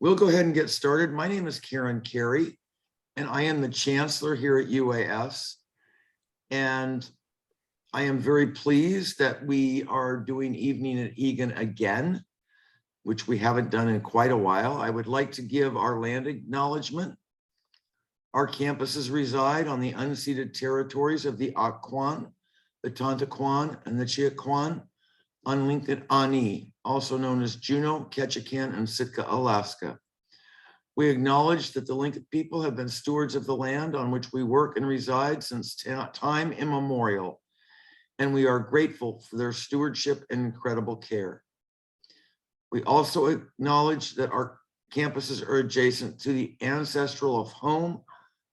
We'll go ahead and get started. My name is Karen Carey, and I am the Chancellor here at UAS. And I am very pleased that we are doing Evening at Egan again, which we haven't done in quite a while. I would like to give our land acknowledgement. Our campuses reside on the unceded territories of the Aquan, the Tontaquan, and the Chiaquan, on Lincoln Ani, also known as Juneau, Ketchikan, and Sitka, Alaska. We acknowledge that the Lincoln people have been stewards of the land on which we work and reside since time immemorial, and we are grateful for their stewardship and incredible care. We also acknowledge that our campuses are adjacent to the ancestral home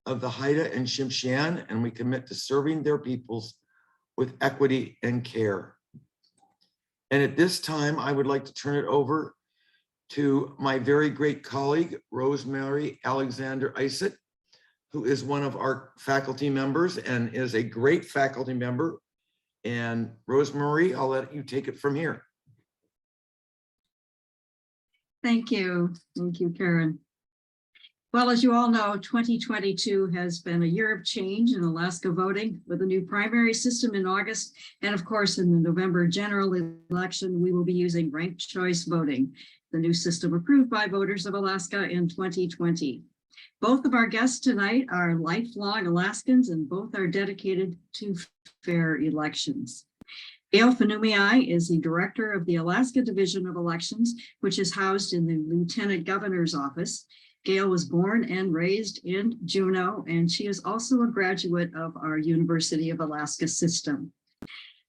of the Haida and Tsimshian, and we commit to serving their peoples with equity and care. And at this time, I would like to turn it over to my very great colleague, Rosemary Alexander Isett, who is one of our faculty members and is a great faculty member. And Rosemary, I'll let you take it from here. Thank you. Thank you, Karen. Well, as you all know, 2022 has been a year of change in Alaska voting with a new primary system in August. And of course, in the November general election, we will be using ranked choice voting, the new system approved by voters of Alaska in 2020. Both of our guests tonight are lifelong Alaskans, and both are dedicated to fair elections. Gail Fenumiai is the director of the Alaska Division of Elections, which is housed in the Lieutenant Governor's office. Gail was born and raised in Juneau, and she is also a graduate of our University of Alaska system.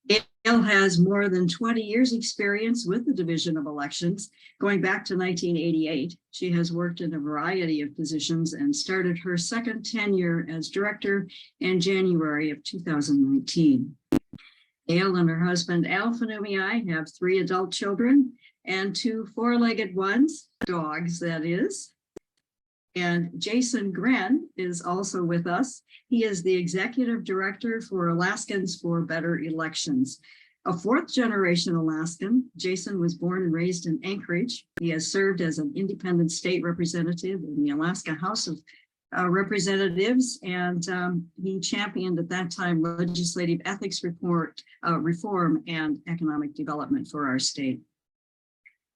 Gail has more than 20 years experience with the Division of Elections, going back to 1988. She has worked in a variety of positions and started her second tenure as director in January of 2019. Gail and her husband, Al Fenumiai, have 3 adult children and 2 four-legged ones, dogs that is. And Jason Grenn is also with us. He is the executive director for Alaskans for Better Elections. A 4th-generation Alaskan, Jason was born and raised in Anchorage. He has served as an independent state representative in the Alaska House of Representatives, and he championed at that time legislative ethics reform and economic development for our state.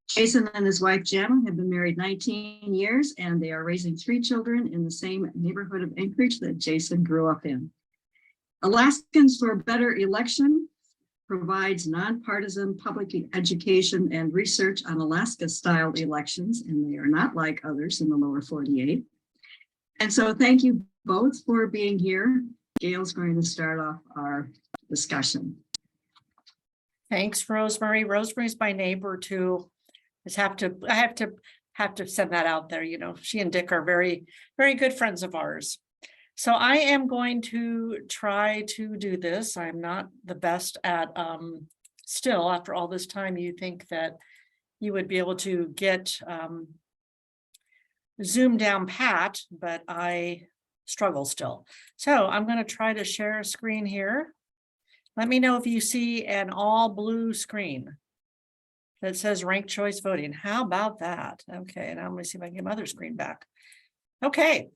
Jason and his wife, Gemma, have been married 19 years, and they are raising 3 children in the same neighborhood of Anchorage that Jason grew up in. Alaskans for Better Election provides nonpartisan public education and research on Alaska-style elections, and they are not like others in the lower 48. And so thank you both for being here. Gail's going to start off our discussion. Thanks, Rosemary. Rosemary's my neighbor too. I have to send that out there. You know, she and Dick are very, very good friends of ours. So I am going to try to do this. I'm not the best at, still after all this time, you think that you would be able to get Zoom down pat, but I struggle still. So I'm going to try to share a screen here. Let me know if you see an all blue screen that says ranked choice voting. How about that? Okay, now let me see if I can get my other screen back. Okay,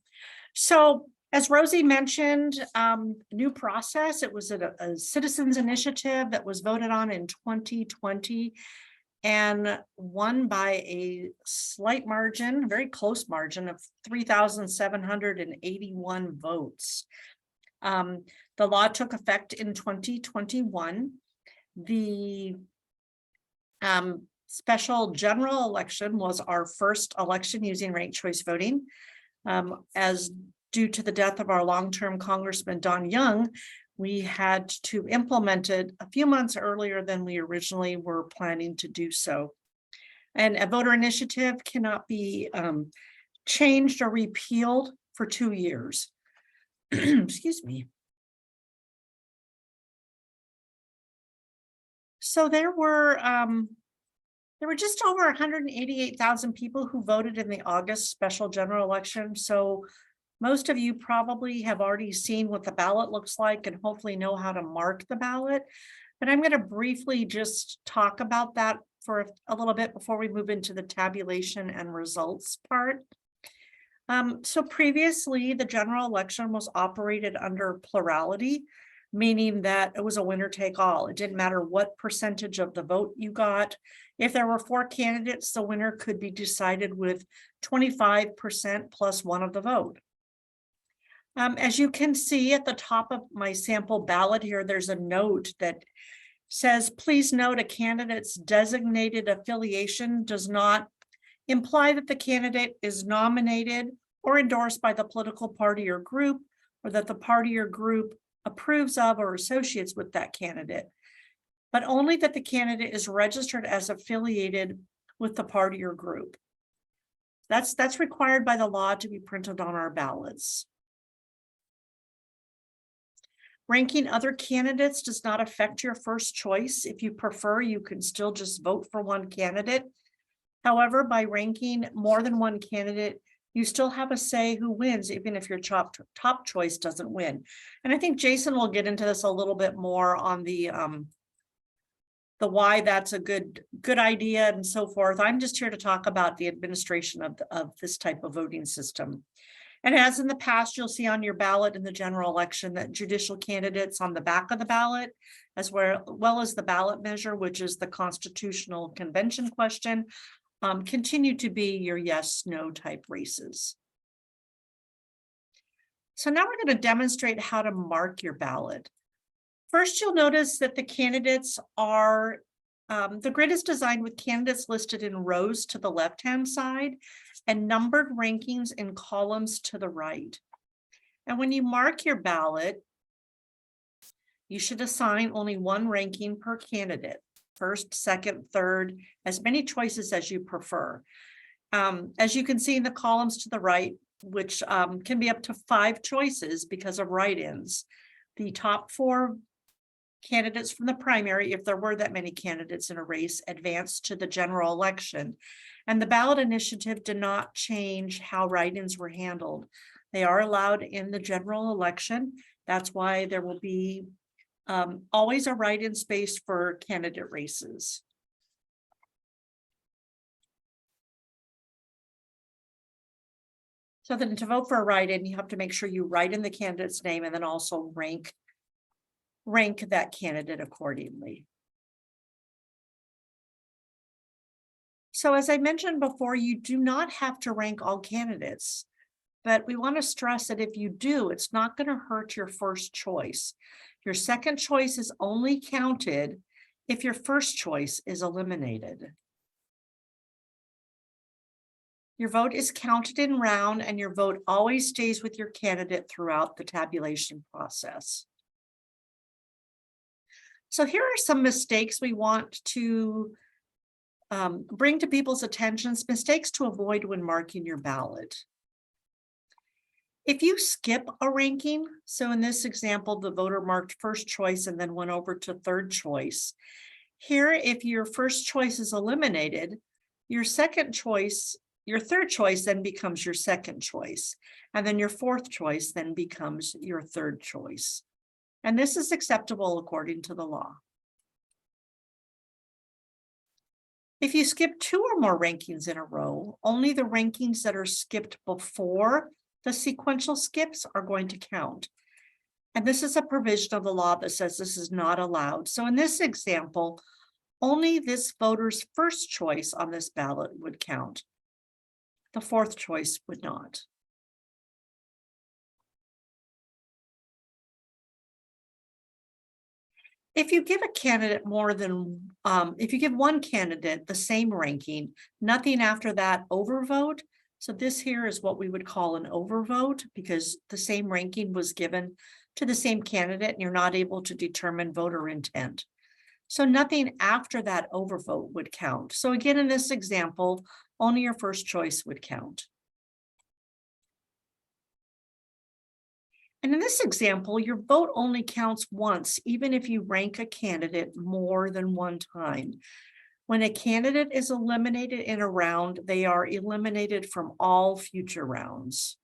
so as Rosie mentioned, new process. It was a citizens initiative that was voted on in 2020 and won by a slight margin, very close margin of 3,781 votes. The law took effect in 2021. The special general election was our first election using ranked choice voting. As due to the death of our long-term Congressman Don Young, we had to implement it a few months earlier than we originally were planning to do so. And a voter initiative cannot be changed or repealed for 2 years. Excuse me. So there were just over 188,000 people who voted in the August special general election. So most of you probably have already seen what the ballot looks like and hopefully know how to mark the ballot. But I'm going to briefly just talk about that for a little bit before we move into the tabulation and results part. So previously, the general election was operated under plurality, meaning that it was a winner take all. It didn't matter what percentage of the vote you got. If there were 4 candidates, the winner could be decided with 25% plus 1 of the vote. As you can see at the top of my sample ballot here, there's a note that says, please note a candidate's designated affiliation does not imply that the candidate is nominated or endorsed by the political party or group, or that the party or group approves of or associates with that candidate, but only that the candidate is registered as affiliated with the party or group. That's required by the law to be printed on our ballots. Ranking other candidates does not affect your first choice. If you prefer, you can still just vote for one candidate. However, by ranking more than one candidate, you still have a say who wins, even if your top choice doesn't win. And I think Jason will get into this a little bit more on the why that's a good idea and so forth. I'm just here to talk about the administration of this type of voting system. And as in the past, you'll see on your ballot in the general election that judicial candidates on the back of the ballot, as well as the ballot measure, which is the constitutional convention question, continue to be your yes, no type races. So now we're going to demonstrate how to mark your ballot. First, you'll notice that the candidates are, the grid is designed with candidates listed in rows to the left-hand side and numbered rankings in columns to the right. And when you mark your ballot, you should assign only one ranking per candidate, first, second, third, as many choices as you prefer. As you can see in the columns to the right, which can be up to 5 choices because of write-ins, the top 4 candidates from the primary, if there were that many candidates in a race, advanced to the general election. And the ballot initiative did not change how write-ins were handled. They are allowed in the general election. That's why there will be always a write-in space for candidate races. So then to vote for a write-in, you have to make sure you write in the candidate's name and then also rank that candidate accordingly. So as I mentioned before, you do not have to rank all candidates, but we want to stress that if you do, it's not going to hurt your first choice. Your second choice is only counted if your first choice is eliminated. Your vote is counted in round, and your vote always stays with your candidate throughout the tabulation process. So here are some mistakes we want to bring to people's attentions, mistakes to avoid when marking your ballot. If you skip a ranking, so in this example, the voter marked first choice and then went over to third choice. Here, if your first choice is eliminated, your third choice then becomes your second choice. And then your fourth choice then becomes your third choice. And this is acceptable according to the law. If you skip 2 or more rankings in a row, only the rankings that are skipped before the sequential skips are going to count. And this is a provision of the law that says this is not allowed. So in this example, only this voter's first choice on this ballot would count. The fourth choice would not. If you give a candidate if you give one candidate the same ranking, nothing after that overvote. So this here is what we would call an overvote because the same ranking was given to the same candidate and you're not able to determine voter intent. So nothing after that overvote would count. So again, in this example, only your first choice would count. And in this example, your vote only counts once, even if you rank a candidate more than one time. When a candidate is eliminated in a round, they are eliminated from all future rounds.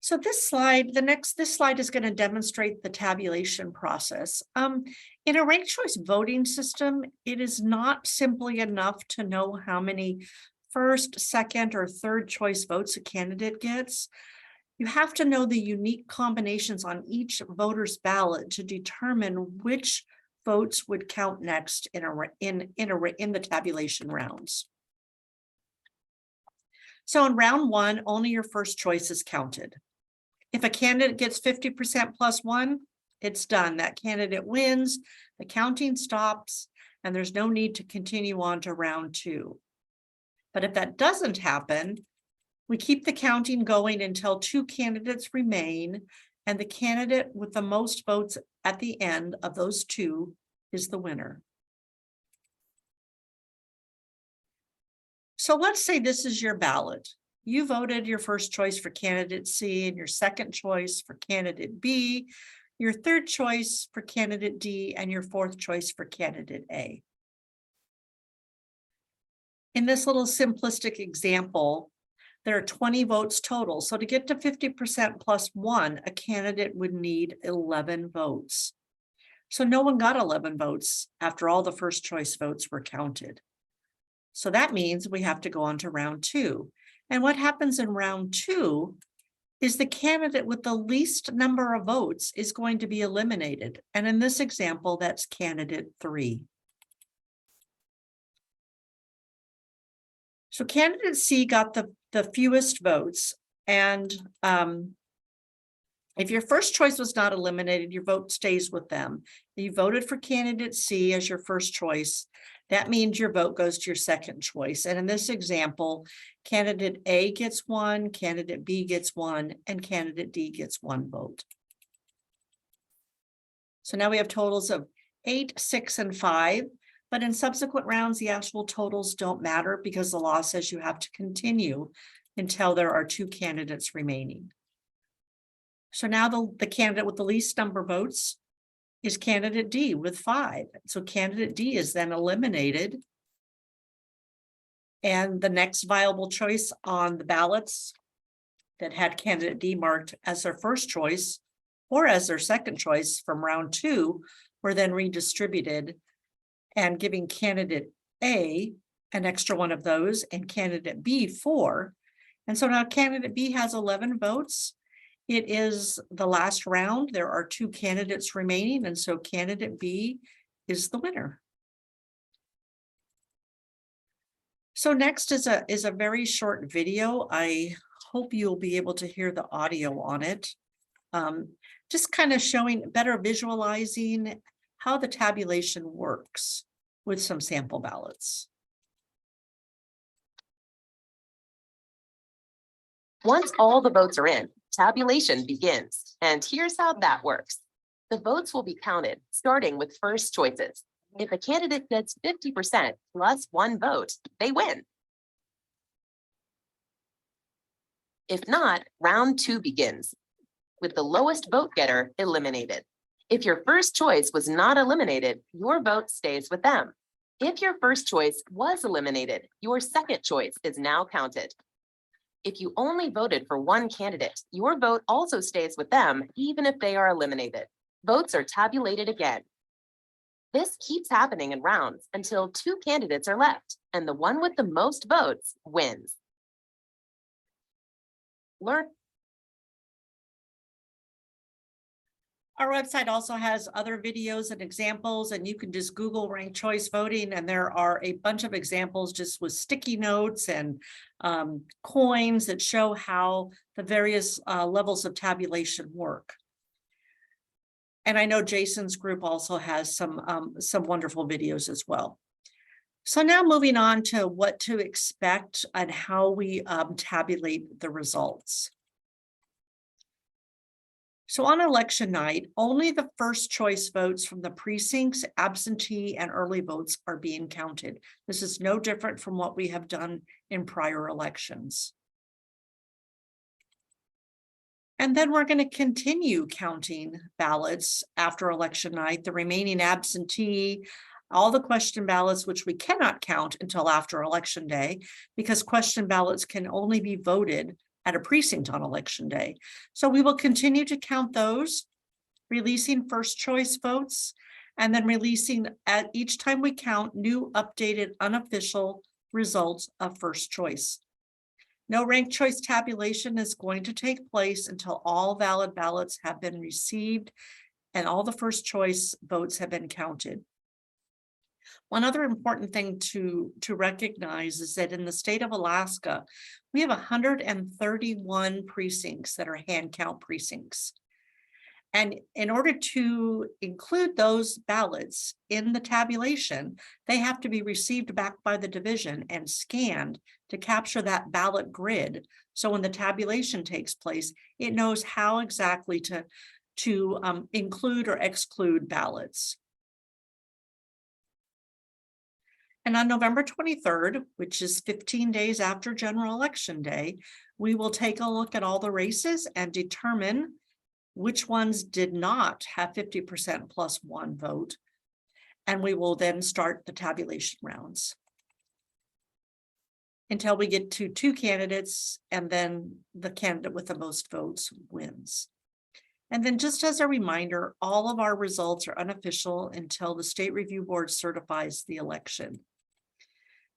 So this slide, this slide is going to demonstrate the tabulation process. In a ranked choice voting system, it is not simply enough to know how many first, second, or third choice votes a candidate gets. You have to know the unique combinations on each voter's ballot to determine which votes would count next in the tabulation rounds. So in round one, only your first choice is counted. If a candidate gets 50% plus one, it's done. That candidate wins, the counting stops, and there's no need to continue on to round two. But if that doesn't happen, we keep the counting going until two candidates remain, and the candidate with the most votes at the end of those two is the winner. So let's say this is your ballot. You voted your first choice for candidate C and your second choice for candidate B, your third choice for candidate D, and your fourth choice for candidate A. In this little simplistic example, there are 20 votes total. So to get to 50% plus one, a candidate would need 11 votes. So no one got 11 votes after all the first choice votes were counted. So that means we have to go on to round two. And what happens in round two is the candidate with the least number of votes is going to be eliminated. And in this example, that's candidate 3. So candidate C got the fewest votes. And if your first choice was not eliminated, your vote stays with them. You voted for candidate C as your first choice. That means your vote goes to your second choice. And in this example, candidate A gets 1, candidate B gets 1, and candidate D gets 1 vote. So now we have totals of 8, 6, and 5. But in subsequent rounds, the actual totals don't matter because the law says you have to continue until there are 2 candidates remaining. So now the candidate with the least number of votes is candidate D with 5. So candidate D is then eliminated. And the next viable choice on the ballots that had candidate D marked as their first choice or as their second choice from round 2 were then redistributed and giving candidate A an extra one of those and candidate B 4. And so now candidate B has 11 votes. It is the last round. There are 2 candidates remaining, and so candidate B is the winner. So next is a very short video. I hope you'll be able to hear the audio on it. Just kind of showing, better visualizing how the tabulation works with some sample ballots. Once all the votes are in, tabulation begins, and here's how that works. The votes will be counted, starting with first choices. If a candidate gets 50% plus 1 vote, they win. If not, round 2 begins, with the lowest vote getter eliminated. If your first choice was not eliminated, your vote stays with them. If your first choice was eliminated, your second choice is now counted. If you only voted for one candidate, your vote also stays with them, even if they are eliminated. Votes are tabulated again. This keeps happening in rounds until 2 candidates are left, and the one with the most votes wins. Our website also has other videos and examples, and you can just Google ranked choice voting, and there are a bunch of examples just with sticky notes and coins that show how the various levels of tabulation work. And I know Jason's group also has some wonderful videos as well. So now moving on to what to expect and how we tabulate the results. So on election night, only the first choice votes from the precincts, absentee, and early votes are being counted. This is no different from what we have done in prior elections. And then we're going to continue counting ballots after election night, the remaining absentee, all the question ballots, which we cannot count until after election day, because question ballots can only be voted at a precinct on election day. So we will continue to count those, releasing first choice votes, and then releasing at each time we count new updated unofficial results of first choice. No ranked choice tabulation is going to take place until all valid ballots have been received and all the first choice votes have been counted. One other important thing to recognize is that in the state of Alaska, we have 131 precincts that are hand count precincts. And in order to include those ballots in the tabulation, they have to be received back by the division and scanned to capture that ballot grid. So when the tabulation takes place, it knows how exactly to include or exclude ballots. And on November 23rd, which is 15 days after general election day, we will take a look at all the races and determine which ones did not have 50% plus one vote. And we will then start the tabulation rounds until we get to 2 candidates, and then the candidate with the most votes wins. And then just as a reminder, all of our results are unofficial until the State Review Board certifies the election.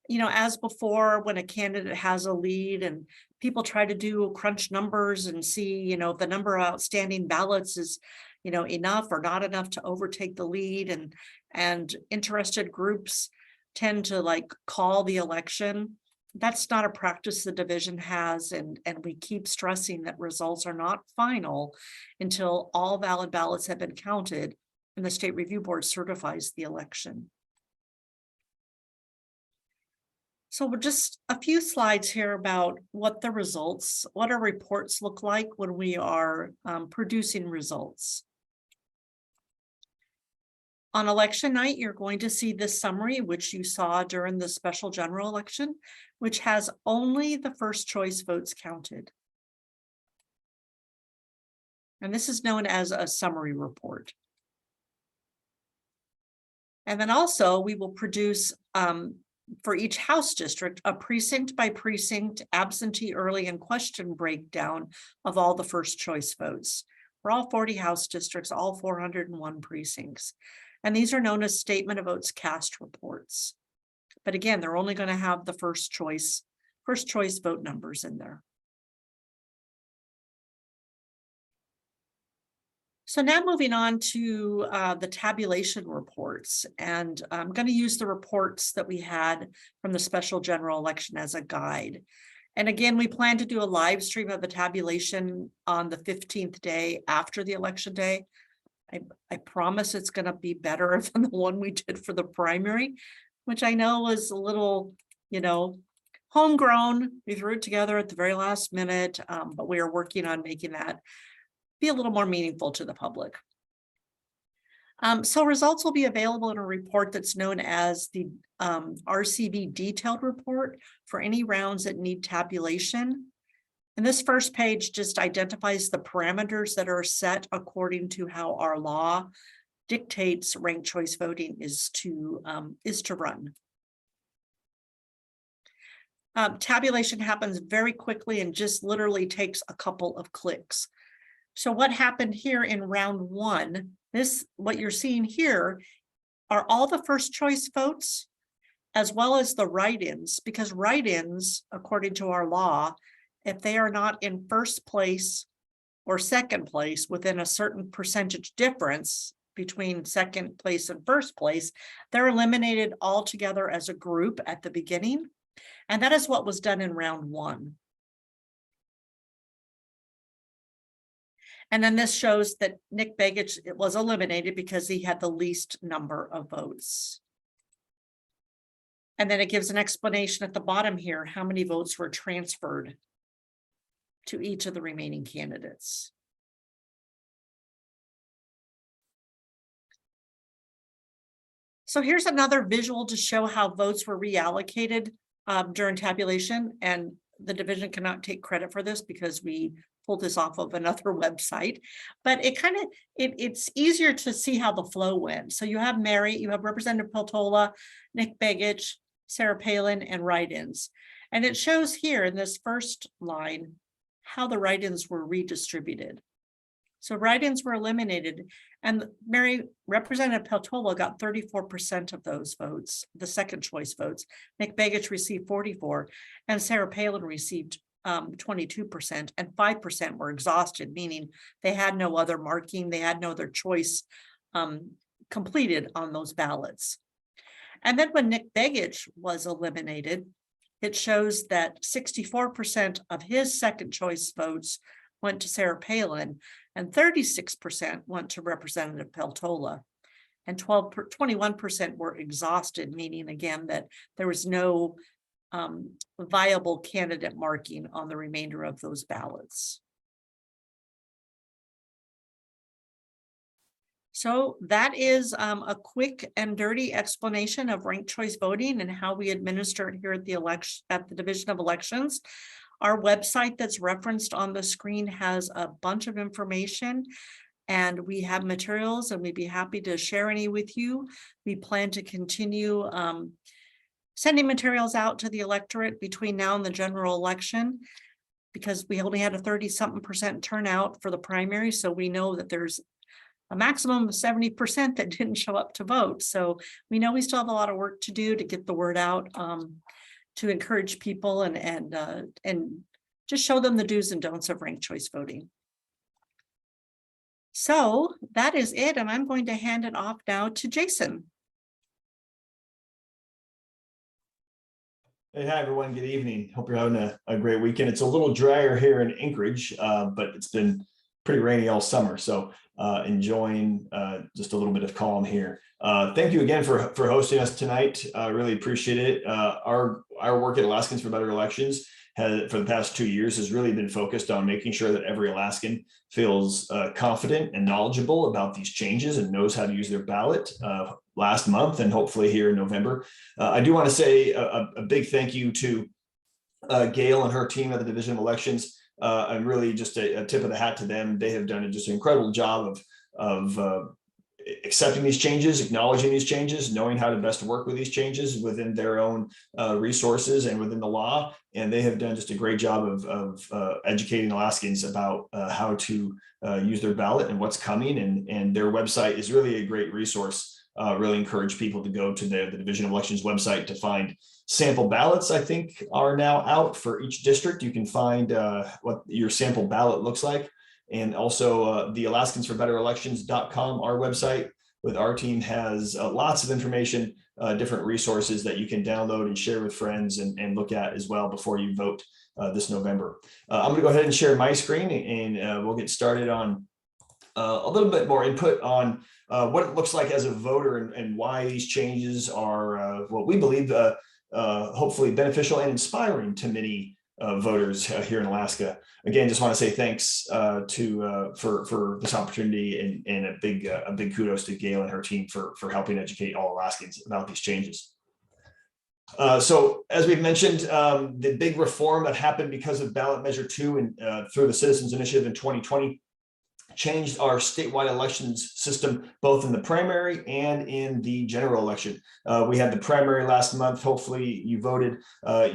You know, as before, when a candidate has a lead and people try to do crunch numbers and see, you know, the number of outstanding ballots is, you know, enough or not enough to overtake the lead, and interested groups tend to like call the election. That's not a practice the division has, and we keep stressing that results are not final until all valid ballots have been counted and the State Review Board certifies the election. So we're just a few slides here about what the results, what our reports look like when we are producing results. On election night, you're going to see this summary, which you saw during the special general election, which has only the first choice votes counted. And this is known as a summary report. And then also we will produce for each House district, a precinct by precinct absentee, early, and question breakdown of all the first choice votes for all 40 House districts, all 401 precincts. And these are known as statement of votes cast reports. But again, they're only going to have the first choice vote numbers in there. So now moving on to the tabulation reports, and I'm going to use the reports that we had from the special general election as a guide. And again, we plan to do a live stream of the tabulation on the 15th day after the election day. I promise it's going to be better than the one we did for the primary, which I know was a little, you know, homegrown. We threw it together at the very last minute, but we are working on making that be a little more meaningful to the public. So results will be available in a report that's known as the RCV detailed report for any rounds that need tabulation. And this first page just identifies the parameters that are set according to how our law dictates ranked choice voting is to run. Tabulation happens very quickly and just literally takes a couple of clicks. So what happened here in round 1, what you're seeing here are all the first choice votes, as well as the write-ins, because write-ins, according to our law, if they are not in first place or second place within a certain percentage difference between second place and first place, they're eliminated altogether as a group at the beginning. And that is what was done in round 1. And then this shows that Nick Begich was eliminated because he had the least number of votes. And then it gives an explanation at the bottom here, how many votes were transferred to each of the remaining candidates. So here's another visual to show how votes were reallocated during tabulation, and the division cannot take credit for this because we pulled this off of another website, but it's easier to see how the flow went. So you have Mary, you have Representative Peltola, Nick Begich, Sarah Palin, and write-ins. And it shows here in this first line how the write-ins were redistributed. So write-ins were eliminated, and Representative Peltola got 34% of those votes, the second choice votes. Nick Begich received 44%, and Sarah Palin received 22%, and 5% were exhausted, meaning they had no other marking, they had no other choice completed on those ballots. And then when Nick Begich was eliminated, it shows that 64% of his second choice votes went to Sarah Palin, and 36% went to Representative Peltola, and 21% were exhausted, meaning again that there was no viable candidate marking on the remainder of those ballots. So that is a quick and dirty explanation of ranked choice voting and how we administer it here at the Division of Elections. Our website that's referenced on the screen has a bunch of information, and we have materials, and we'd be happy to share any with you. We plan to continue sending materials out to the electorate between now and the general election, because we only had a 30-something% turnout for the primary. So we know that there's a maximum of 70% that didn't show up to vote. So we know we still have a lot of work to do to get the word out, to encourage people and just show them the do's and don'ts of ranked choice voting. So that is it, and I'm going to hand it off now to Jason. Hey, hi everyone, good evening. Hope you're having a great weekend. It's a little drier here in Anchorage, but it's been pretty rainy all summer. So enjoying just a little bit of calm here. Thank you again for hosting us tonight. I really appreciate it. Our work at Alaskans for Better Elections for the past 2 years has really been focused on making sure that every Alaskan feels confident and knowledgeable about these changes and knows how to use their ballot. Last month and hopefully here in November. I do want to say a big thank you to Gail and her team at the Division of Elections. And really just a tip of the hat to them. They have done just an incredible job of accepting these changes, acknowledging these changes, knowing how to best work with these changes within their own resources and within the law. And they have done just a great job of educating Alaskans about how to use their ballot and what's coming. And their website is really a great resource. Really encourage people to go to the Division of Elections website to find sample ballots. I think are now out for each district. You can find what your sample ballot looks like. And also the AlaskansForBetterElections.com, our website with our team has lots of information, different resources that you can download and share with friends and look at as well before you vote this November. I'm going to go ahead and share my screen and we'll get started on a little bit more input on what it looks like as a voter and why these changes are what we believe hopefully beneficial and inspiring to many voters here in Alaska. Again, just want to say thanks for this opportunity and a big kudos to Gail and her team for helping educate all Alaskans about these changes. So as we've mentioned, the big reform that happened because of ballot measure 2 and through the Citizens Initiative in 2020 changed our statewide elections system, both in the primary and in the general election. We had the primary last month. Hopefully you voted.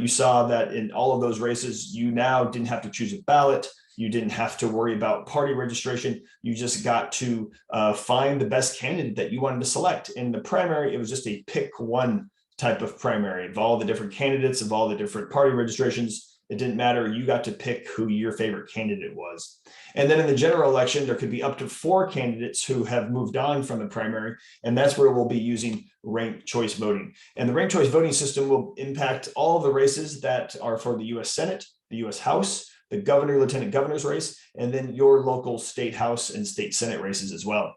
You saw that in all of those races, you now didn't have to choose a ballot. You didn't have to worry about party registration. You just got to find the best candidate that you wanted to select. In the primary, it was just a pick one type of primary of all the different candidates, of all the different party registrations. It didn't matter. You got to pick who your favorite candidate was. And then in the general election, there could be up to 4 candidates who have moved on from the primary. And that's where we'll be using ranked choice voting. And the ranked choice voting system will impact all of the races that are for the U.S. Senate, the U.S. House, the governor, lieutenant governor's race, and then your local state House and state Senate races as well.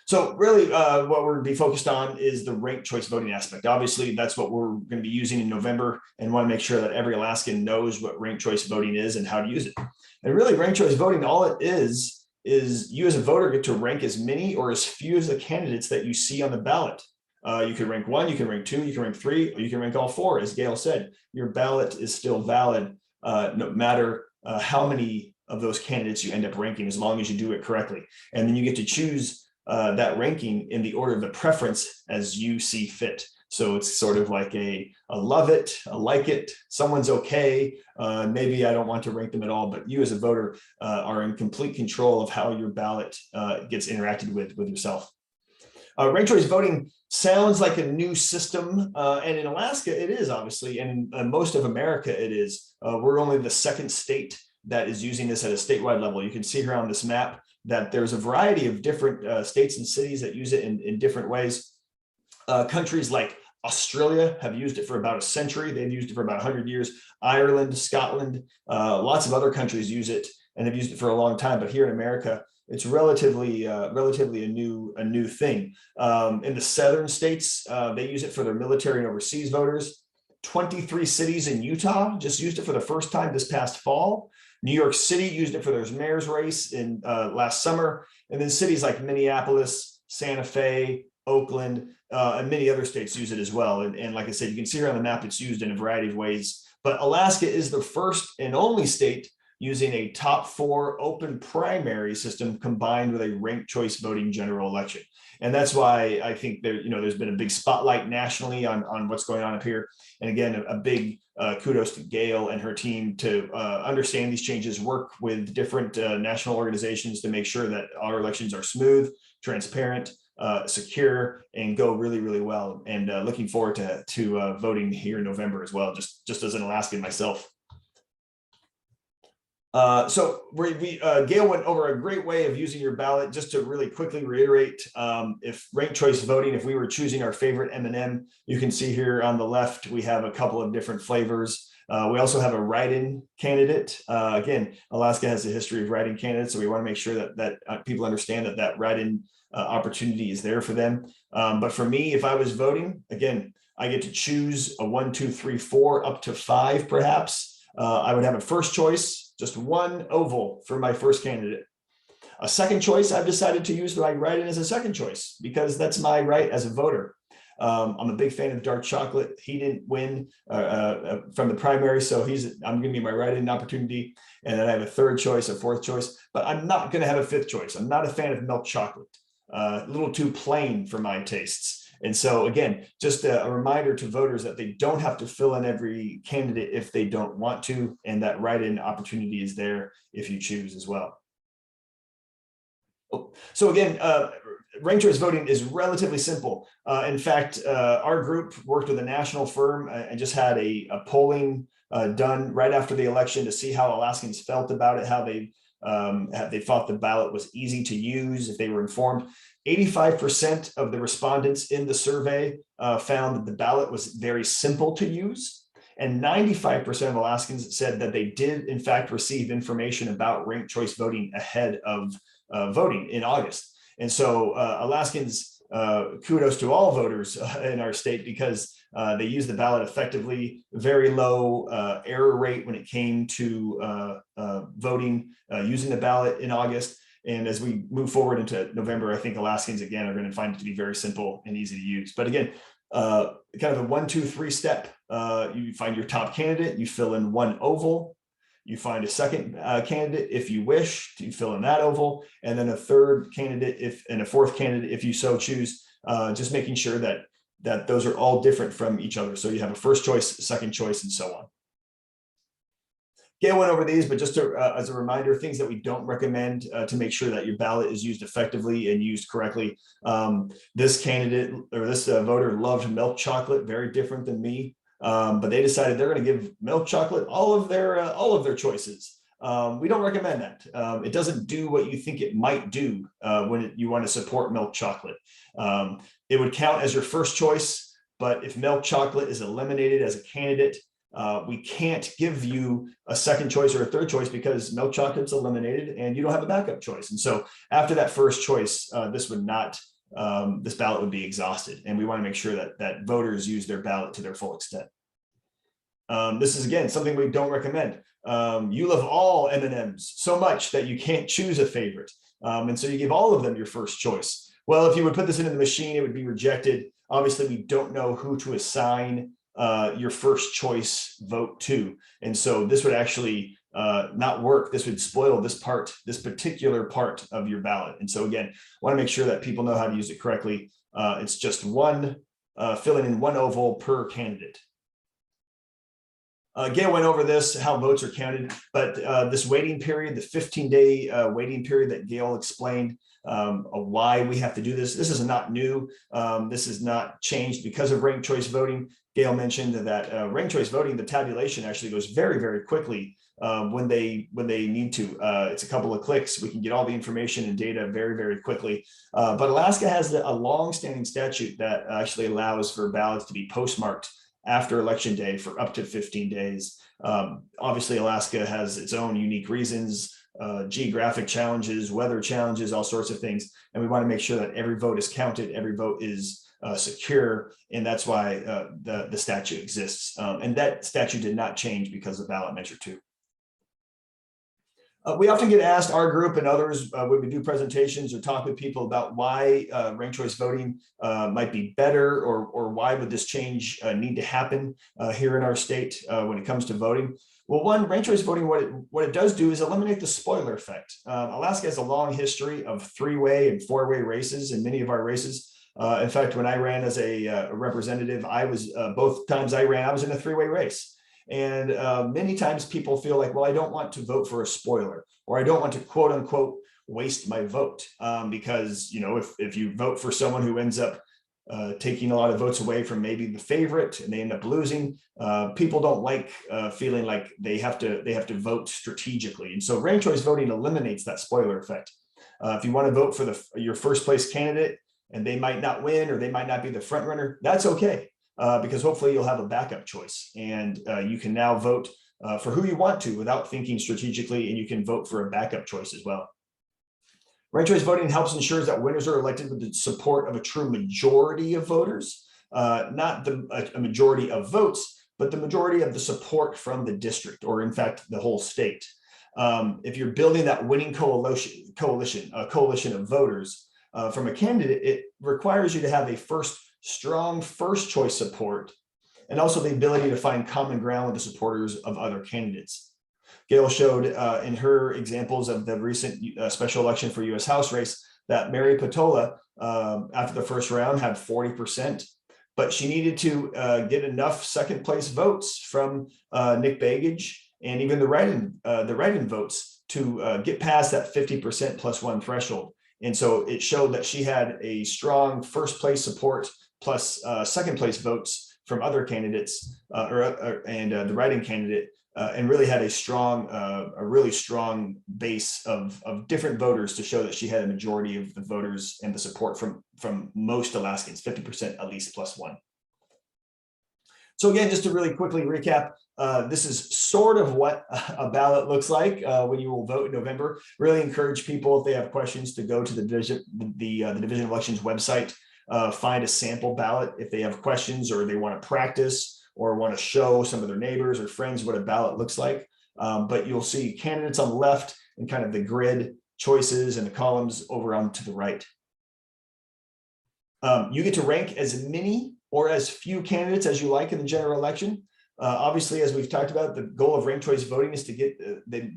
So really what we're going to be focused on is the ranked choice voting aspect. Obviously, that's what we're going to be using in November and want to make sure that every Alaskan knows what ranked choice voting is and how to use it. And really ranked choice voting, all it is you as a voter get to rank as many or as few as the candidates that you see on the ballot. You can rank 1, you can rank 2, you can rank 3, or you can rank all 4. As Gail said, your ballot is still valid no matter how many of those candidates you end up ranking, as long as you do it correctly. And then you get to choose that ranking in the order of the preference as you see fit. So it's sort of like a love it, a like it, someone's okay. Maybe I don't want to rank them at all, but you as a voter are in complete control of how your ballot gets interacted with yourself. Ranked choice voting sounds like a new system, and in Alaska it is, obviously, and in most of America it is. We're only the second state that is using this at a statewide level. You can see here on this map that there's a variety of different states and cities that use it in different ways. Countries like Australia have used it for about a century. They've used it for about 100 years. Ireland, Scotland, lots of other countries use it and have used it for a long time. But here in America, it's relatively a new thing. In the southern states, they use it for their military and overseas voters. 23 cities in Utah just used it for the first time this past fall. New York City used it for their mayor's race in last summer. And then cities like Minneapolis, Santa Fe, Oakland, and many other states use it as well. And like I said, you can see here on the map, it's used in a variety of ways. But Alaska is the first and only state using a top 4 open primary system combined with a ranked choice voting general election. And that's why I think there's been a big spotlight nationally on what's going on up here. And again, a big kudos to Gail and her team to understand these changes, work with different national organizations to make sure that our elections are smooth, transparent, secure, and go really, really well. And looking forward to voting here in November as well, just as an Alaskan myself. So Gail went over a great way of using your ballot. Just to really quickly reiterate, if ranked choice voting, if we were choosing our favorite M&M, you can see here on the left, we have a couple of different flavors. We also have a write-in candidate. Again, Alaska has a history of write-in candidates, so we want to make sure that people understand that write-in opportunity is there for them. But for me, if I was voting, again, I get to choose a 1, 2, 3, 4, up to 5, perhaps. I would have a first choice, just one oval for my first candidate. A second choice, I've decided to use my write-in as a second choice because that's my right as a voter. I'm a big fan of dark chocolate. He didn't win from the primary, so I'm going to be my write-in opportunity. And then I have a third choice, a fourth choice, but I'm not going to have a fifth choice. I'm not a fan of milk chocolate. A little too plain for my tastes. And so again, just a reminder to voters that they don't have to fill in every candidate if they don't want to, and that write-in opportunity is there if you choose as well. So again, ranked choice voting is relatively simple. In fact, our group worked with a national firm and just had a polling done right after the election to see how Alaskans felt about it, how they thought the ballot was easy to use, if they were informed. 85% of the respondents in the survey found that the ballot was very simple to use. And 95% of Alaskans said that they did, in fact, receive information about ranked choice voting ahead of voting in August. And so Alaskans, kudos to all voters in our state because they use the ballot effectively, very low error rate when it came to voting using the ballot in August. And as we move forward into November, I think Alaskans, again, are going to find it to be very simple and easy to use. But again, kind of a 1, 2, 3 step. You find your top candidate, you fill in one oval. You find a second candidate if you wish to fill in that oval, and then a third candidate and a fourth candidate if you so choose. Just making sure that those are all different from each other. So you have a first choice, second choice, and so on. Gail went over these, but just as a reminder, things that we don't recommend to make sure that your ballot is used effectively and used correctly. This candidate or this voter loved milk chocolate, very different than me. But they decided they're going to give milk chocolate all of their choices. We don't recommend that. It doesn't do what you think it might do when you want to support milk chocolate. It would count as your first choice, but if milk chocolate is eliminated as a candidate, we can't give you a second choice or a third choice because milk chocolate's eliminated and you don't have a backup choice. And so after that first choice, this ballot would be exhausted. And we want to make sure that voters use their ballot to their full extent. This is, again, something we don't recommend. You love all M&Ms so much that you can't choose a favorite. And so you give all of them your first choice. Well, if you would put this into the machine, it would be rejected. Obviously, we don't know who to assign your first choice vote to. And so this would actually not work. This would spoil this particular part of your ballot. And so again, I want to make sure that people know how to use it correctly. It's just one filling in one oval per candidate. Gail went over this, how votes are counted, but this waiting period, the 15-day waiting period that Gail explained, why we have to do this. This is not new. This is not changed because of ranked choice voting. Gail mentioned that ranked choice voting, the tabulation actually goes very, very quickly when they need to. It's a couple of clicks. We can get all the information and data very, very quickly. But Alaska has a long-standing statute that actually allows for ballots to be postmarked after election day for up to 15 days. Obviously, Alaska has its own unique reasons, geographic challenges, weather challenges, all sorts of things. And we want to make sure that every vote is counted, every vote is secure. And that's why the statute exists. And that statute did not change because of ballot measure 2. We often get asked, our group and others, when we do presentations or talk with people about why ranked choice voting might be better, or why would this change need to happen here in our state when it comes to voting. Well, one, ranked choice voting, what it does do is eliminate the spoiler effect. Alaska has a long history of 3-way and 4-way races in many of our races. In fact, when I ran as a representative, I was both times I ran, I was in a 3-way race. And many times people feel like, well, I don't want to vote for a spoiler, or I don't want to quote unquote waste my vote, because, you know, if you vote for someone who ends up taking a lot of votes away from maybe the favorite and they end up losing, people don't like feeling like they have to vote strategically. And so ranked choice voting eliminates that spoiler effect. If you want to vote for your first place candidate and they might not win, or they might not be the front runner, that's okay. Because hopefully you'll have a backup choice, and you can now vote for who you want to without thinking strategically, and you can vote for a backup choice as well. Ranked choice voting helps ensure that winners are elected with the support of a true majority of voters, not a majority of votes, but the majority of the support from the district, or in fact, the whole state. If you're building that winning coalition of voters from a candidate, it requires you to have a strong first choice support, and also the ability to find common ground with the supporters of other candidates. Gail showed in her examples of the recent special election for U.S. House race that Mary Patola, after the first round, had 40%, but she needed to get enough second place votes from Nick Bagage and even the write-in votes to get past that 50% +1 threshold. And so it showed that she had a strong first place support plus second place votes from other candidates and the write-in candidate, and really had a really strong base of different voters to show that she had a majority of the voters and the support from most Alaskans, 50% at least +1. So again, just to really quickly recap, this is sort of what a ballot looks like when you will vote in November. Really encourage people, if they have questions, to go to the Division of Elections website, find a sample ballot if they have questions, or they want to practice, or want to show some of their neighbors or friends what a ballot looks like. But you'll see candidates on the left and kind of the grid choices and the columns over on to the right. You get to rank as many or as few candidates as you like in the general election. Obviously, as we've talked about, the goal of ranked choice voting is to get the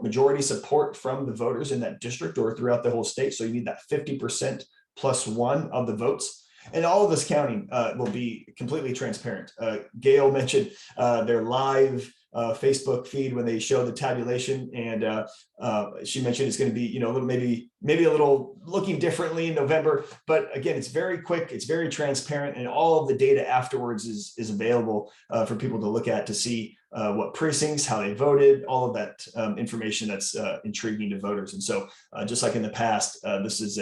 majority support from the voters in that district or throughout the whole state. So you need that 50% +1 of the votes. And all of this counting will be completely transparent. Gail mentioned their live Facebook feed when they show the tabulation, and she mentioned it's going to be, you know, maybe a little looking differently in November. But again, it's very quick, it's very transparent, and all of the data afterwards is available for people to look at to see what precincts, how they voted, all of that information that's intriguing to voters. And so just like in the past, this is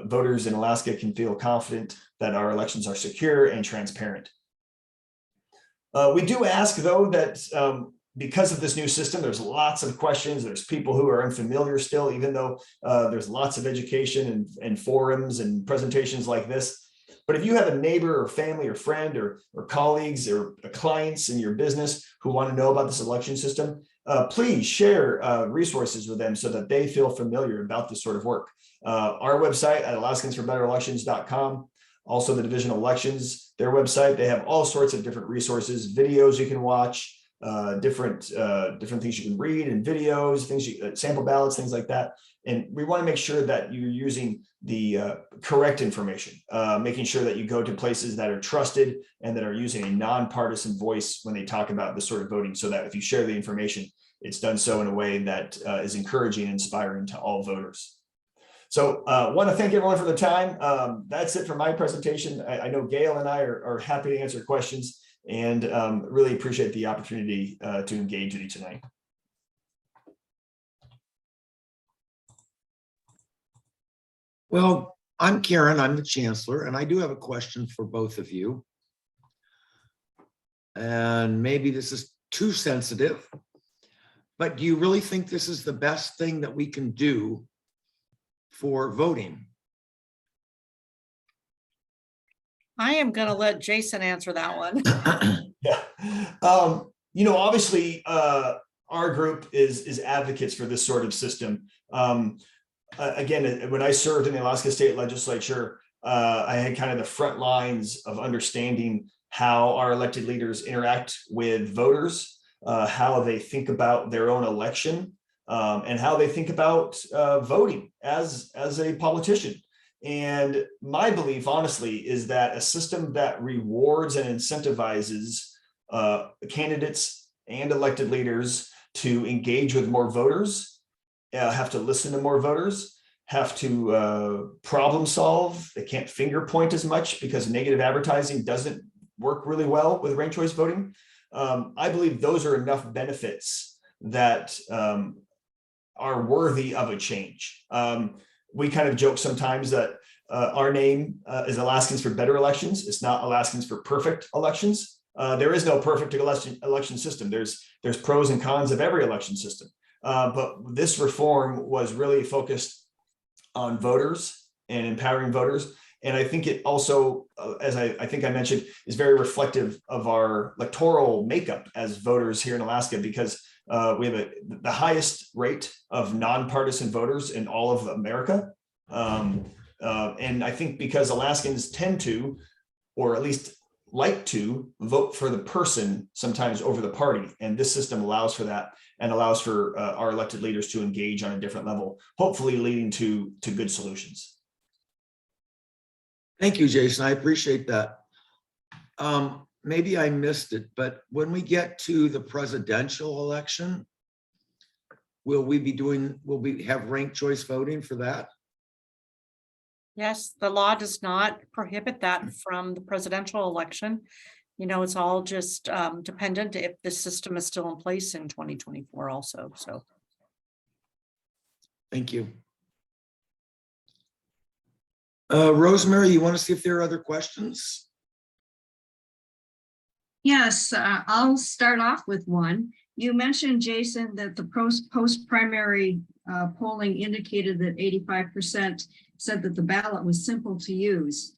voters in Alaska can feel confident that our elections are secure and transparent. We do ask, though, that because of this new system, there's lots of questions. There's people who are unfamiliar still, even though there's lots of education and forums and presentations like this. But if you have a neighbor or family or friend or colleagues or clients in your business who want to know about this election system, please share resources with them so that they feel familiar about this sort of work. Our website at AlaskansForBetterElections.com, also the Division of Elections, their website, they have all sorts of different resources, videos you can watch, different things you can read and videos, sample ballots, things like that. And we want to make sure that you're using the correct information, making sure that you go to places that are trusted and that are using a nonpartisan voice when they talk about this sort of voting, so that if you share the information, it's done so in a way that is encouraging and inspiring to all voters. So want to thank everyone for the time. That's it for my presentation. I know Gail and I are happy to answer questions, and really appreciate the opportunity to engage with you tonight. Well, I'm Karen, I'm the chancellor, and I do have a question for both of you. And maybe this is too sensitive, but do you really think this is the best thing that we can do for voting? I am going to let Jason answer that one. Yeah. Obviously, our group is advocates for this sort of system. Again, when I served in the Alaska State Legislature, I had kind of the front lines of understanding how our elected leaders interact with voters, how they think about their own election, and how they think about voting as a politician. And my belief, honestly, is that a system that rewards and incentivizes candidates and elected leaders to engage with more voters, have to listen to more voters, have to problem solve. They can't finger point as much because negative advertising doesn't work really well with ranked choice voting. I believe those are enough benefits that are worthy of a change. We kind of joke sometimes that our name is Alaskans for Better Elections. It's not Alaskans for Perfect Elections. There is no perfect election system. There's pros and cons of every election system. But this reform was really focused on voters and empowering voters. And I think it also, as I think I mentioned, is very reflective of our electoral makeup as voters here in Alaska, because we have the highest rate of nonpartisan voters in all of America. And I think because Alaskans tend to, or at least like to, vote for the person sometimes over the party. And this system allows for that, and allows for our elected leaders to engage on a different level, hopefully leading to good solutions. Thank you, Jason. I appreciate that. Maybe I missed it, but when we get to the presidential election, will we have ranked choice voting for that? Yes, the law does not prohibit that from the presidential election. It's all just dependent if the system is still in place in 2024 also. So. Thank you. Rosemary, you want to see if there are other questions? Yes, I'll start off with one. You mentioned, Jason, that the post-primary polling indicated that 85% said that the ballot was simple to use,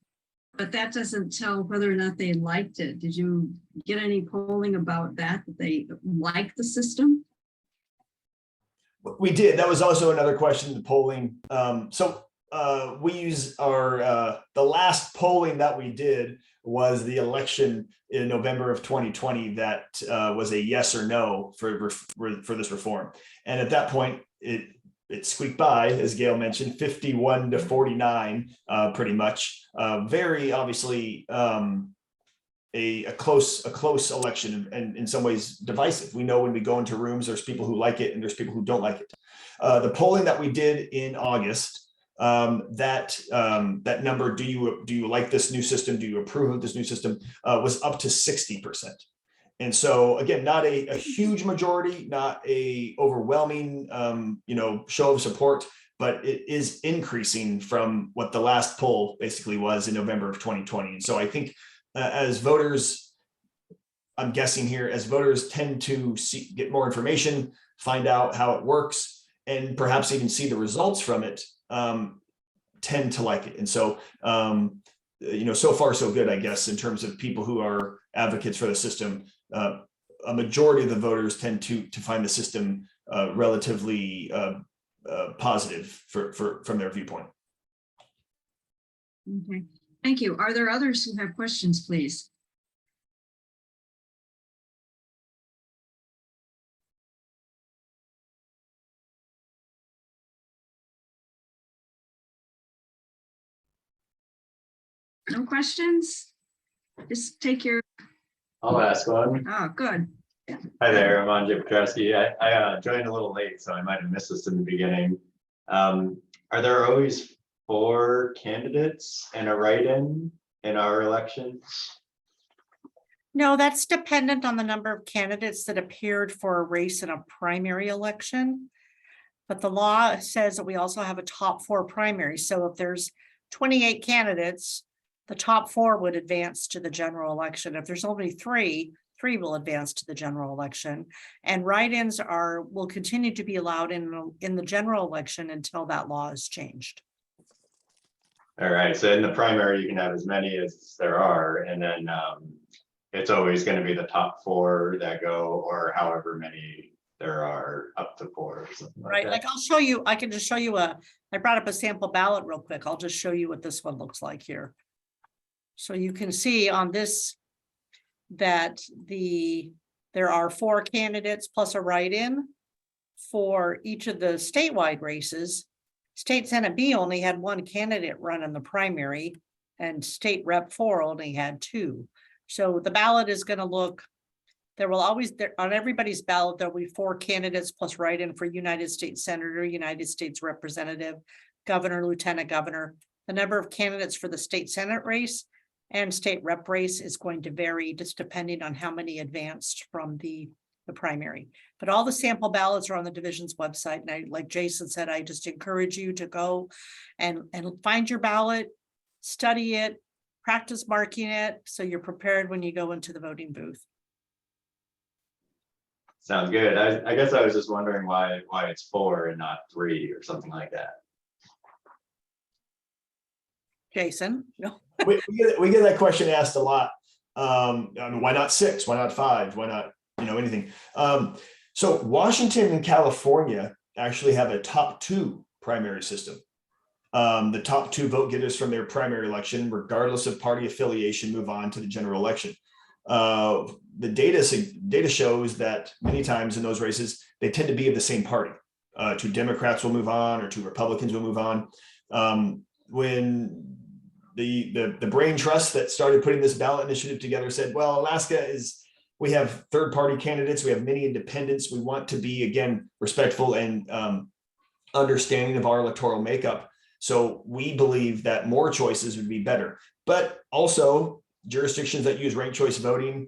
but that doesn't tell whether or not they liked it. Did you get any polling about that they like the system? We did. That was also another question, the polling. We use the last polling that we did was the election in November of 2020 that was a yes or no for this reform. And at that point, it squeaked by, as Gail mentioned, 51 to 49, pretty much. Very obviously a close election, and in some ways divisive. We know when we go into rooms, there's people who like it and there's people who don't like it. The polling that we did in August, that number, do you like this new system? Do you approve of this new system? Was up to 60%. And so again, not a huge majority, not a overwhelming, show of support, but it is increasing from what the last poll basically was in November of 2020. And so I think as voters, I'm guessing here, as voters tend to get more information, find out how it works, and perhaps even see the results from it, tend to like it. And so, so far so good, I guess, in terms of people who are advocates for the system. A majority of the voters tend to find the system relatively positive from their viewpoint. Okay, thank you. Are there others who have questions, please? No questions? Just take your, I'll ask one. oh, good. Hi there, I'm Andre Petrovsky. I joined a little late, so I might have missed this in the beginning. Are there always 4 candidates and a write-in our election? No, that's dependent on the number of candidates that appeared for a race in a primary election. But the law says that we also have a top 4 primary. So if there's 28 candidates, the top 4 would advance to the general election. If there's only 3, 3 will advance to the general election. And write-ins will continue to be allowed in the general election until that law is changed. All right, so in the primary, you can have as many as there are, and then it's always going to be the top 4 that go, or however many there are, up to 4 or something like Right, that. like I'll show you, I can just show you I brought up a sample ballot real quick. I'll just show you what this one looks like here. So you can see on this that there are 4 candidates plus a write-in for each of the statewide races. State Senate B only had 1 candidate run in the primary, and State Rep 4 only had 2. So the ballot is going to look, there will always, on everybody's ballot, there'll be 4 candidates plus write-in for United States Senator, United States Representative, Governor, Lieutenant Governor. The number of candidates for the State Senate race and State Rep race is going to vary just depending on how many advanced from the primary. But all the sample ballots are on the division's website. And like Jason said, I just encourage you to go and find your ballot, study it, practice marking it, so you're prepared when you go into the voting booth. Sounds good. I guess I was just wondering why it's 4 and not 3 or something like that. Jason? No. We get that question asked a lot. I mean, why not 6? Why not 5? Why not, anything? So Washington and California actually have a top 2 primary system. The top 2 vote getters from their primary election, regardless of party affiliation, move on to the general election. The data shows that many times in those races, they tend to be of the same party. 2 Democrats will move on, or 2 Republicans will move on. When the brain trust that started putting this ballot initiative together said, well, Alaska we have third-party candidates, we have many independents, we want to be, again, respectful and understanding of our electoral makeup. So we believe that more choices would be better. But also jurisdictions that use ranked choice voting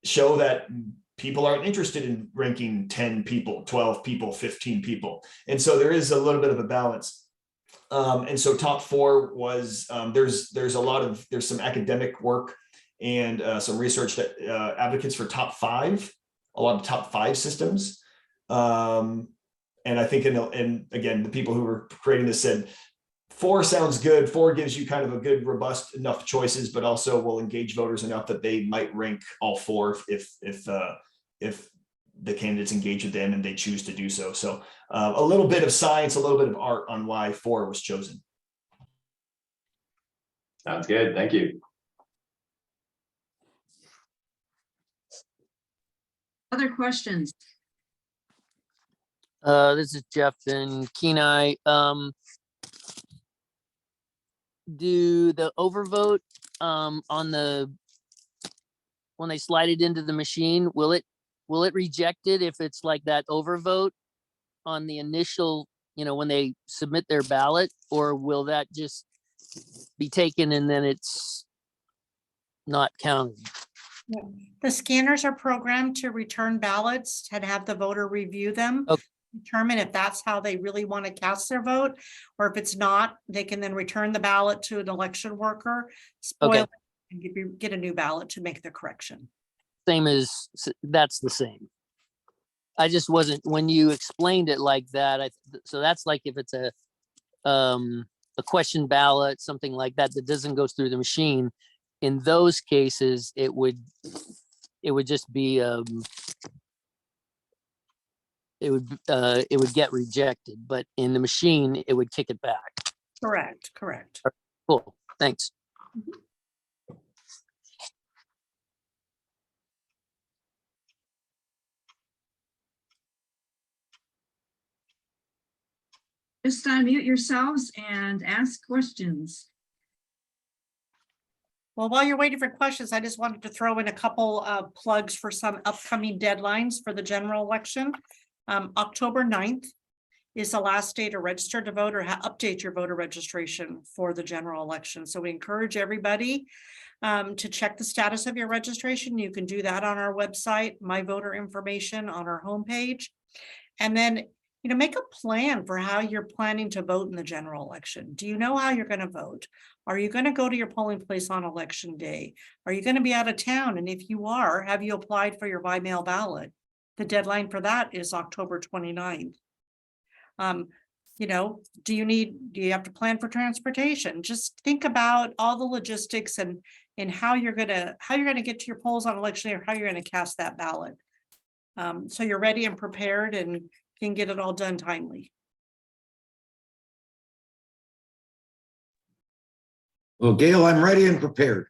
show that people aren't interested in ranking 10 people, 12 people, 15 people. And so there is a little bit of a balance. And so top 4 was, there's some academic work and some research that advocates for top 5, a lot of top 5 systems. And I think, and again, the people who were creating this said, 4 sounds good. 4 gives you kind of a good, robust enough choices, but also will engage voters enough that they might rank all 4 if the candidates engage with them and they choose to do so. So a little bit of science, a little bit of art on why 4 was chosen. Sounds good. Thank you. Other questions? This is Jeff in Kenai. Do the overvote when they slide it into the machine, will it reject it if it's like that overvote on the initial, when they submit their ballot, or will that just be taken and then it's not counted? The scanners are programmed to return ballots and have the voter review them. Okay. Determine if that's how they really want to cast their vote, or if it's not, they can then return the ballot to an election worker, spoil Okay. it, and get a new ballot to make the correction. That's the same. I just wasn't, when you explained it like that, so that's like if it's a question ballot, something like that doesn't go through the machine. In those cases, it would just be it would get rejected, but in the machine, it would kick it back. Correct. Cool, thanks. Just unmute yourselves and ask questions. Well, while you're waiting for questions, I just wanted to throw in a couple of plugs for some upcoming deadlines for the general election. October 9th is the last day to register to vote or update your voter registration for the general election. So we encourage everybody to check the status of your registration. You can do that on our website, My Voter Information on our homepage. And then, make a plan for how you're planning to vote in the general election. Do you know how you're going to vote? Are you going to go to your polling place on election day? Are you going to be out of town? And if you are, have you applied for your by mail ballot? The deadline for that is October 29th. Do you have to plan for transportation? Just think about all the logistics and how you're gonna get to your polls on election day, or how you're gonna cast that ballot. So you're ready and prepared and can get it all done timely. Well, Gail, I'm ready and prepared.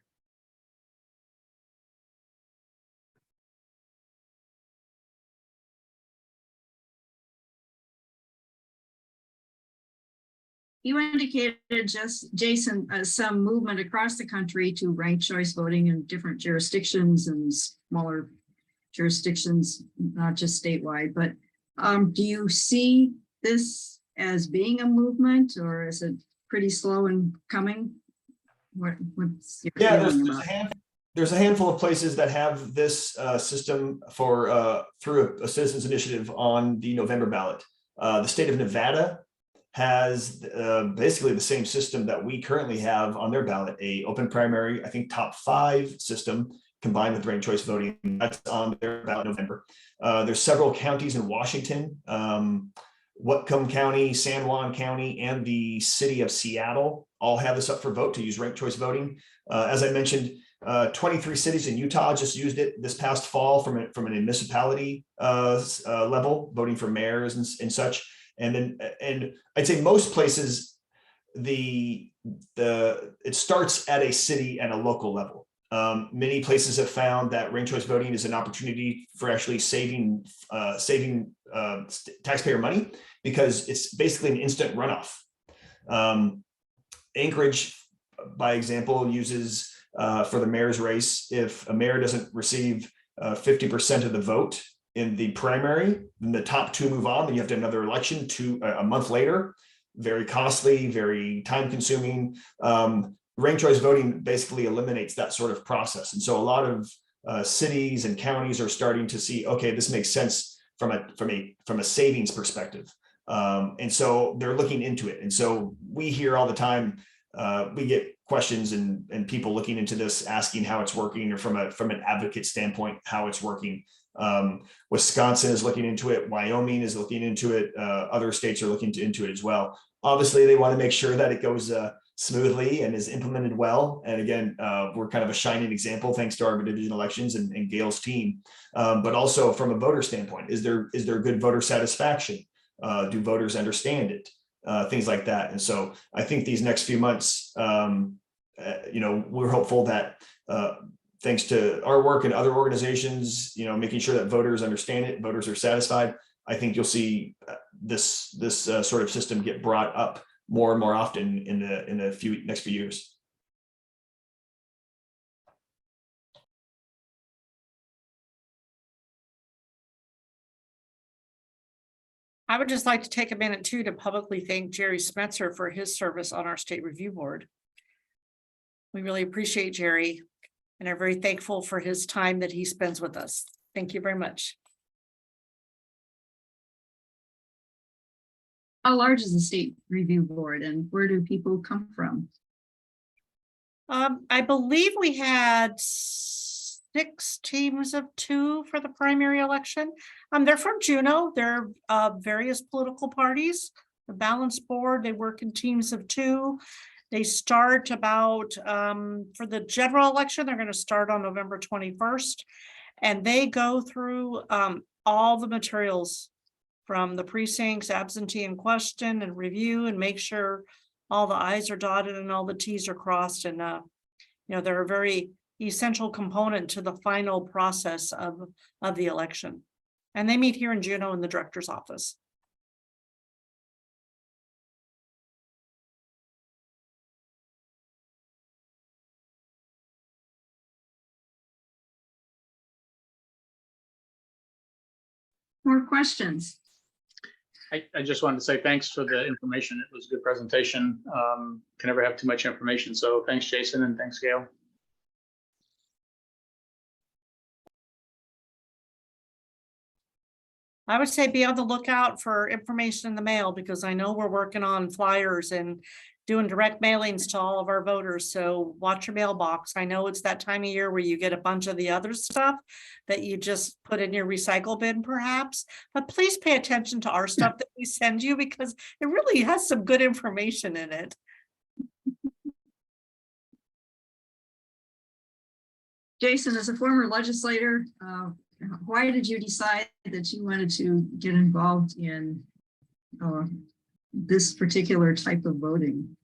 You indicated, Jason, some movement across the country to ranked choice voting in different jurisdictions and smaller jurisdictions, not just statewide, but do you see this as being a movement, or is it pretty slow in coming? What's your feeling about? There's a handful of places that have this system for through a citizens initiative on the November ballot. The state of Nevada has basically the same system that we currently have on their ballot, a open primary, I think top 5 system combined with ranked choice voting. That's on their ballot in November. There's several counties in Washington, Whatcom County, San Juan County, and the city of Seattle all have this up for vote to use ranked choice voting. As I mentioned, 23 cities in Utah just used it this past fall from a municipality level, voting for mayors and such. And I'd say most places, it starts at a city and a local level. Many places have found that ranked choice voting is an opportunity for actually saving taxpayer money, because it's basically an instant runoff. Anchorage, by example, uses for the mayor's race, if a mayor doesn't receive 50% of the vote in the primary, then the top 2 move on, then you have to have another election a month later. Very costly, very time consuming. Ranked choice voting basically eliminates that sort of process. And so a lot of cities and counties are starting to see, okay, this makes sense from a savings perspective. And so they're looking into it. And so we hear all the time, we get questions and people looking into this, asking how it's working, or from an advocate standpoint, how it's working. Wisconsin is looking into it. Wyoming is looking into it. Other states are looking into it as well. Obviously, they want to make sure that it goes smoothly and is implemented well. And again, we're kind of a shining example thanks to our division elections and Gail's team. But also from a voter standpoint, is there good voter satisfaction? Do voters understand it? Things like that. And so I think these next few months, we're hopeful that thanks to our work and other organizations, making sure that voters understand it, voters are satisfied. I think you'll see this sort of system get brought up more and more often in the next few years. I would just like to take a minute too to publicly thank Jerry Spencer for his service on our state review board. We really appreciate Jerry and are very thankful for his time that he spends with us. Thank you very much. How large is the state review board, and where do people come from? I believe we had 6 teams of 2 for the primary election. They're from Juneau. They're various political parties. The balanced board, they work in teams of 2. They start about, for the general election, they're going to start on November 21st. And they go through all the materials from the precincts, absentee and question, and review, and make sure all the I's are dotted and all the T's are crossed. And, they're a very essential component to the final process of the election. And they meet here in Juneau in the director's office. more questions? I just wanted to say thanks for the information. It was a good presentation. Can never have too much information. So thanks, Jason, and thanks, Gail. I would say be on the lookout for information in the mail, because I know we're working on flyers and doing direct mailings to all of our voters. So watch your mailbox. I know it's that time of year where you get a bunch of the other stuff that you just put in your recycle bin perhaps, but please pay attention to our stuff that we send you, because it really has some good information in it. Jason, as a former legislator, why did you decide that you wanted to get involved in this particular type of voting?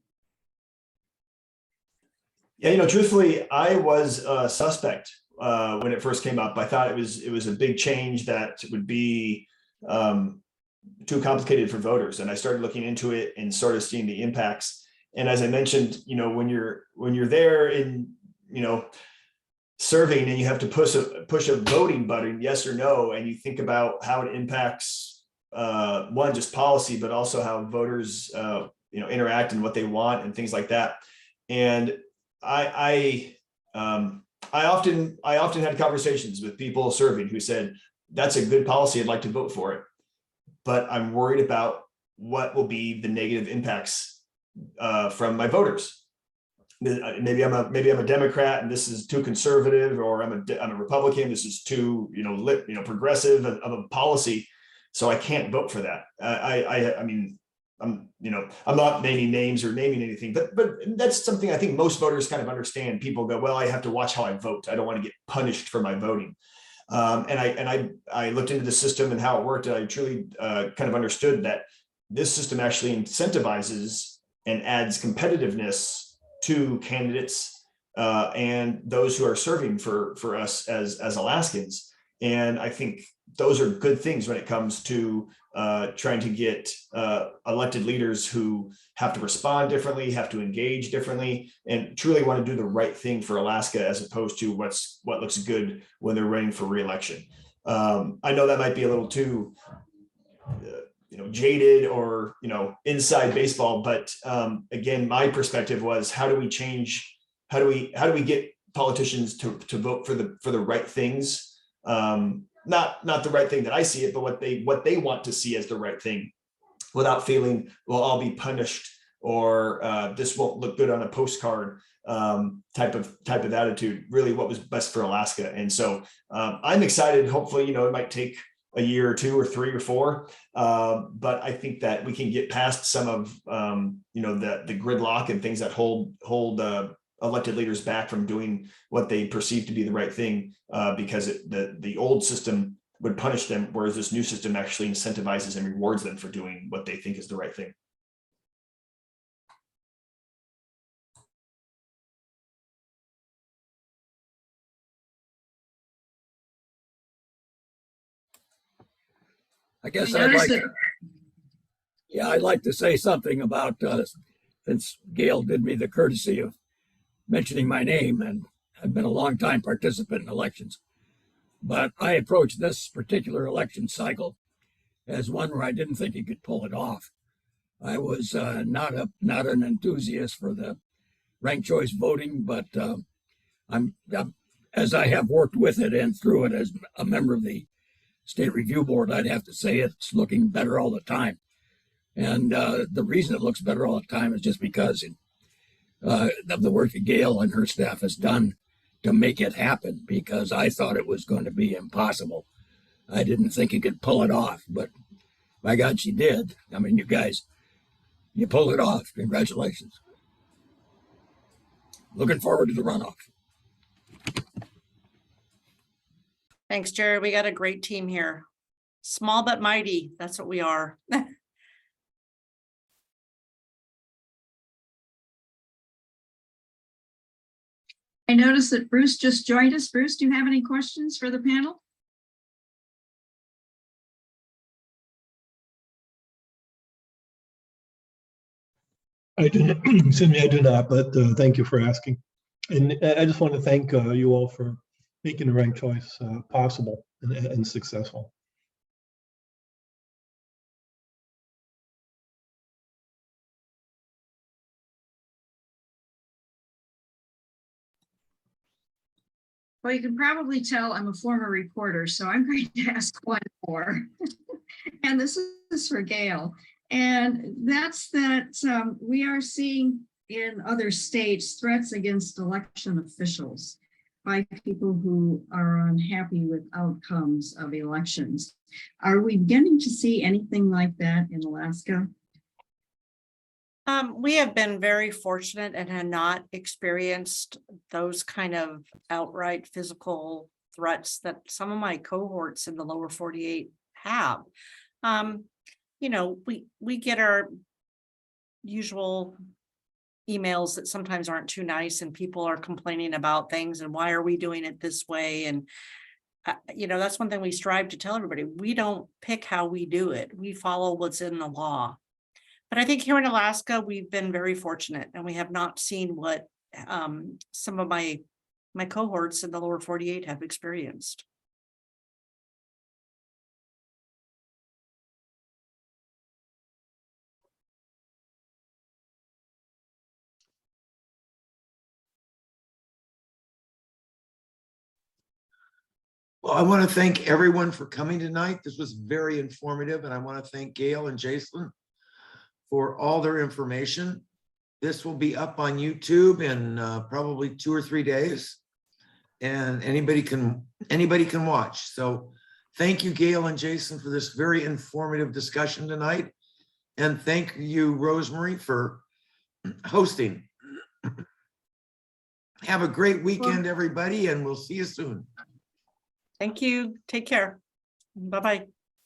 Yeah, truthfully, I was a suspect when it first came up. I thought it was a big change that would be too complicated for voters, and I started looking into it and started seeing the impacts. And as I mentioned, when you're there in serving and you have to push a voting button, yes or no, and you think about how it impacts one, just policy, but also how voters interact and what they want and things like that. And I often had conversations with people serving who said, that's a good policy, I'd like to vote for it, but I'm worried about what will be the negative impacts from my voters. Maybe I'm a Democrat and this is too conservative, or I'm a Republican, this is too progressive of a policy, so I can't vote for that. I mean, I'm not naming names or naming anything, but that's something I think most voters kind of understand. People go, well, I have to watch how I vote. I don't want to get punished for my voting. And I looked into the system and how it worked, and I truly kind of understood that this system actually incentivizes and adds competitiveness to candidates and those who are serving for us as Alaskans. And I think those are good things when it comes to trying to get elected leaders who have to respond differently, have to engage differently, and truly want to do the right thing for Alaska, as opposed to what looks good when they're running for re-election. I know that might be a little too jaded or inside baseball, but again, my perspective was, how do we get politicians to vote for the right things? Not the right thing that I see it, but what they want to see as the right thing, without feeling, well, I'll be punished, or this won't look good on a postcard type of attitude. Really, what was best for Alaska. And so I'm excited. Hopefully, it might take a year or two or three or four, but I think that we can get past some of the gridlock and things that hold elected leaders back from doing what they perceive to be the right thing, because the old system would punish them, whereas this new system actually incentivizes and rewards them for doing what they think is the right thing. I guess I'd like to say something about, since Gail did me the courtesy of mentioning my name, and I've been a long time participant in elections, but I approached this particular election cycle as one where I didn't think he could pull it off. I was not an enthusiast for the ranked choice voting, but I'm as I have worked with it and through it as a member of the State Review Board, I'd have to say it's looking better all the time. And the reason it looks better all the time is just because of the work that Gail and her staff has done to make it happen, because I thought it was going to be impossible. I didn't think he could pull it off, but by God, she did. I mean, you guys, you pulled it off. Congratulations. Looking forward to the runoff. Thanks, Jerry. We got a great team here. Small but mighty. That's what we are. I noticed that Bruce just joined us. Bruce, do you have any questions for the panel? I do not, excuse me, I do not, but thank you for asking. And I just want to thank you all for making the right choice possible and successful. Well, you can probably tell I'm a former reporter, so I'm going to ask one more. And this is for Gail. And that's that we are seeing in other states threats against election officials by people who are unhappy with outcomes of elections. Are we beginning to see anything like that in Alaska? We have been very fortunate and have not experienced those kind of outright physical threats that some of my cohorts in the lower 48 have. You know, we get our usual emails that sometimes aren't too nice and people are complaining about things and why are we doing it this way? And you know, that's one thing we strive to tell everybody. We don't pick how we do it. We follow what's in the law. But I think here in Alaska, we've been very fortunate and we have not seen what some of my cohorts in the lower 48 have experienced. Well, I want to thank everyone for coming tonight. This was very informative, and I want to thank Gail and Jason for all their information. This will be up on YouTube in probably 2 or 3 days, and anybody can watch. So thank you, Gail and Jason, for this very informative discussion tonight. And thank you, Rosemary, for hosting. Have a great weekend, everybody, and we'll see you soon. Thank you. Take care. Bye-bye.